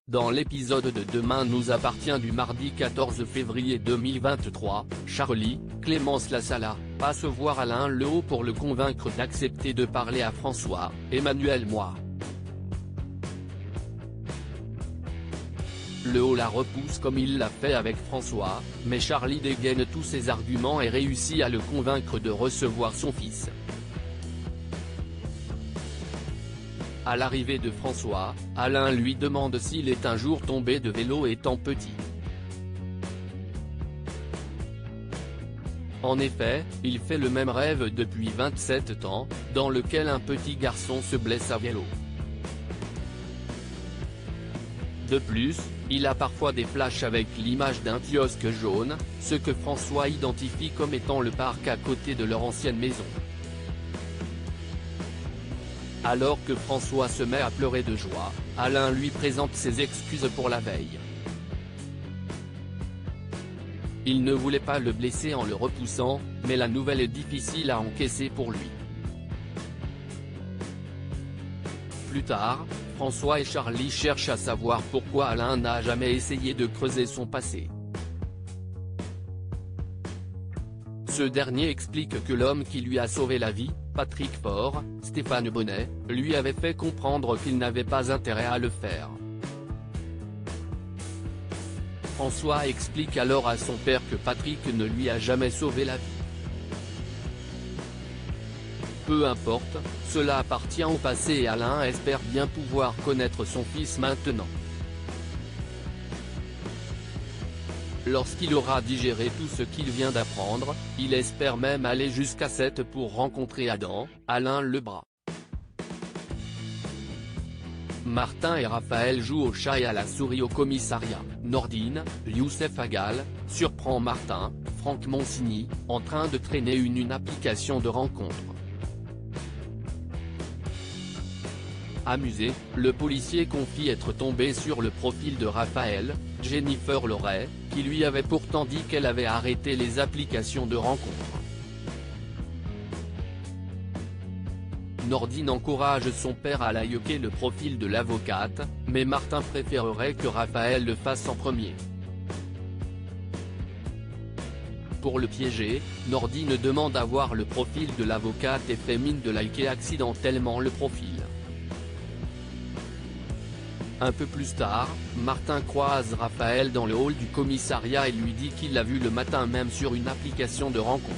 Dans l'épisode de Demain nous appartient du mardi 14 février 2023, Charlie, Clémence Lasala, passe voir Alain Lehaut pour le convaincre d'accepter de parler à François, Emmanuel Moix. Lehaut la repousse comme il l'a fait avec François, mais Charlie dégaine tous ses arguments et réussit à le convaincre de recevoir son fils. À l'arrivée de François, Alain lui demande s'il est un jour tombé de vélo étant petit. En effet, il fait le même rêve depuis 27 ans, dans lequel un petit garçon se blesse à vélo. De plus, il a parfois des flashs avec l'image d'un kiosque jaune, ce que François identifie comme étant le parc à côté de leur ancienne maison. Alors que François se met à pleurer de joie, Alain lui présente ses excuses pour la veille. Il ne voulait pas le blesser en le repoussant, mais la nouvelle est difficile à encaisser pour lui. Plus tard, François et Charlie cherchent à savoir pourquoi Alain n'a jamais essayé de creuser son passé. Ce dernier explique que l'homme qui lui a sauvé la vie, Patrick Faure, Stéphane Bonnet, lui avait fait comprendre qu'il n'avait pas intérêt à le faire. François explique alors à son père que Patrick ne lui a jamais sauvé la vie. Peu importe, cela appartient au passé et Alain espère bien pouvoir connaître son fils maintenant. Lorsqu'il aura digéré tout ce qu'il vient d'apprendre, il espère même aller jusqu'à 7 pour rencontrer Adam, Alain Lebras. Martin et Raphaël jouent au chat et à la souris au commissariat. Nordine, Youssef Agal, surprend Martin, Franck Monsigny, en train de traîner une application de rencontre. Amusé, le policier confie être tombé sur le profil de Raphaël, Jennifer Loret, qui lui avait pourtant dit qu'elle avait arrêté les applications de rencontre. Nordine encourage son père à liker le profil de l'avocate, mais Martin préférerait que Raphaël le fasse en premier. Pour le piéger, Nordine demande à voir le profil de l'avocate et fait mine de liker accidentellement le profil. Un peu plus tard, Martin croise Raphaël dans le hall du commissariat et lui dit qu'il l'a vu le matin même sur une application de rencontre.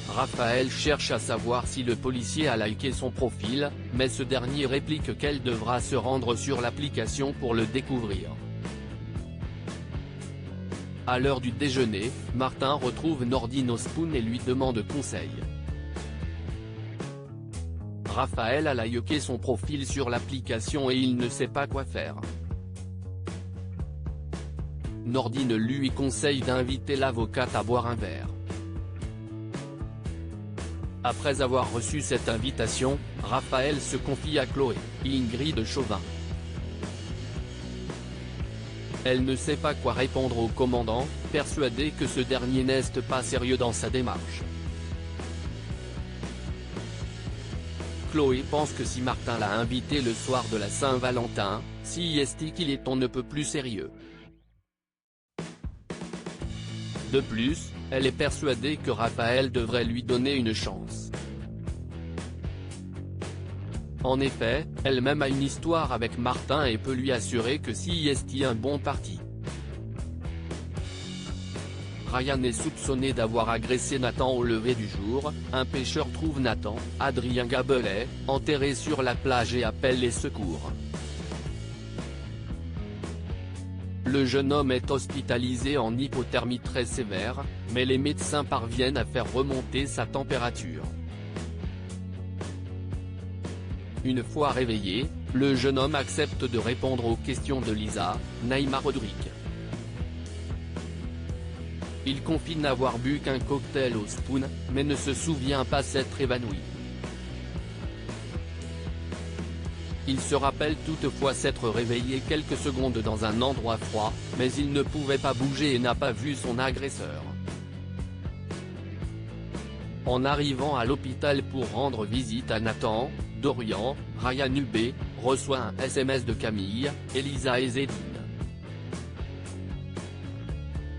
Raphaël cherche à savoir si le policier a liké son profil, mais ce dernier réplique qu'elle devra se rendre sur l'application pour le découvrir. À l'heure du déjeuner, Martin retrouve Nordine au spoon et lui demande conseil. Raphaël a liké son profil sur l'application et il ne sait pas quoi faire. Nordine lui conseille d'inviter l'avocate à boire un verre. Après avoir reçu cette invitation, Raphaël se confie à Chloé, Ingrid Chauvin. Elle ne sait pas quoi répondre au commandant, persuadée que ce dernier n'est pas sérieux dans sa démarche. Chloé pense que si Martin l'a invité le soir de la Saint-Valentin, si est qu'il est on ne peut plus sérieux. De plus, elle est persuadée que Raphaël devrait lui donner une chance. En effet, elle-même a une histoire avec Martin et peut lui assurer que si est un bon parti. Ryan est soupçonné d'avoir agressé Nathan au lever du jour, un pêcheur trouve Nathan, Adrien Gabelet, enterré sur la plage et appelle les secours. Le jeune homme est hospitalisé en hypothermie très sévère, mais les médecins parviennent à faire remonter sa température. Une fois réveillé, le jeune homme accepte de répondre aux questions de Lisa, Naïma Rodrigue. Il confie n'avoir bu qu'un cocktail au spoon, mais ne se souvient pas s'être évanoui. Il se rappelle toutefois s'être réveillé quelques secondes dans un endroit froid, mais il ne pouvait pas bouger et n'a pas vu son agresseur. En arrivant à l'hôpital pour rendre visite à Nathan, Dorian, Ryan Hubé, reçoit un SMS de Camille, Elisa et Zedine.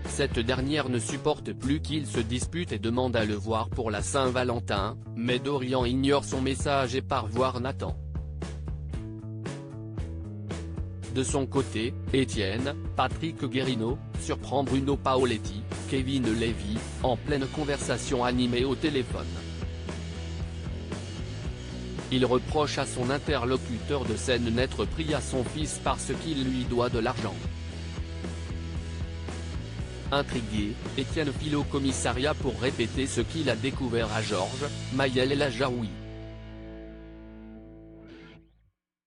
Cette dernière ne supporte plus qu'ils se disputent et demande à le voir pour la Saint-Valentin, mais Dorian ignore son message et part voir Nathan. De son côté, Étienne, Patrick Guérino, surprend Bruno Paoletti, Kevin Lévy, en pleine conversation animée au téléphone. Il reproche à son interlocuteur de scène n'être pris à son fils parce qu'il lui doit de l'argent. Intrigué, Étienne file au commissariat pour répéter ce qu'il a découvert à Georges, Maël et la Jaoui.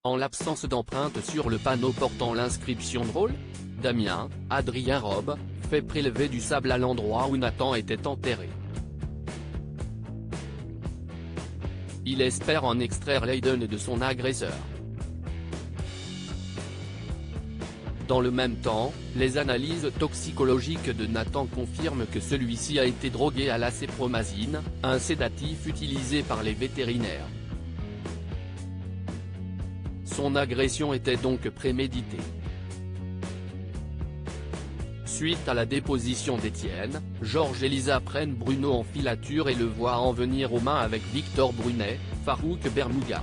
En l'absence d'empreinte sur le panneau portant l'inscription drôle, Damien, Adrien Robe, fait prélever du sable à l'endroit où Nathan était enterré. Il espère en extraire l'ADN de son agresseur. Dans le même temps, les analyses toxicologiques de Nathan confirment que celui-ci a été drogué à l'acépromazine, un sédatif utilisé par les vétérinaires. Son agression était donc préméditée. Suite à la déposition d'Étienne, Georges et Lisa prennent Bruno en filature et le voient en venir aux mains avec Victor Brunet, Farouk Bermouga.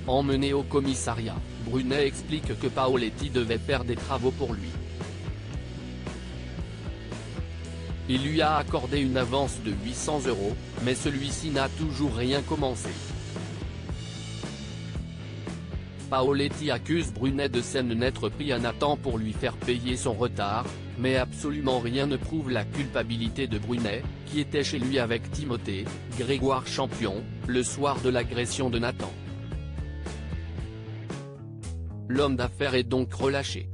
Emmené au commissariat, Brunet explique que Paoletti devait faire des travaux pour lui. Il lui a accordé une avance de 800 €, mais celui-ci n'a toujours rien commencé. Paoletti accuse Brunet de scène n'être pris à Nathan pour lui faire payer son retard, mais absolument rien ne prouve la culpabilité de Brunet, qui était chez lui avec Timothée, Grégoire Champion, le soir de l'agression de Nathan. L'homme d'affaires est donc relâché.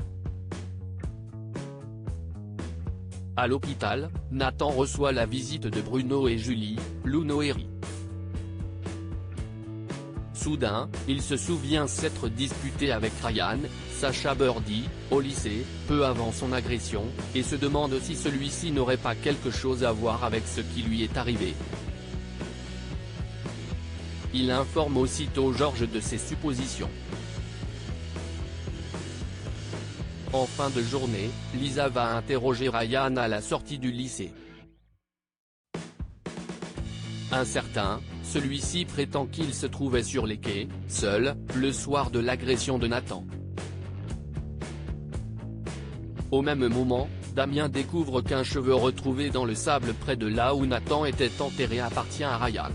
À l'hôpital, Nathan reçoit la visite de Bruno et Julie, Lou Noéry. Soudain, il se souvient s'être disputé avec Ryan, Sacha Birdie, au lycée, peu avant son agression, et se demande si celui-ci n'aurait pas quelque chose à voir avec ce qui lui est arrivé. Il informe aussitôt Georges de ses suppositions. En fin de journée, Lisa va interroger Ryan à la sortie du lycée. Incertain, celui-ci prétend qu'il se trouvait sur les quais, seul, le soir de l'agression de Nathan. Au même moment, Damien découvre qu'un cheveu retrouvé dans le sable près de là où Nathan était enterré appartient à Ryan.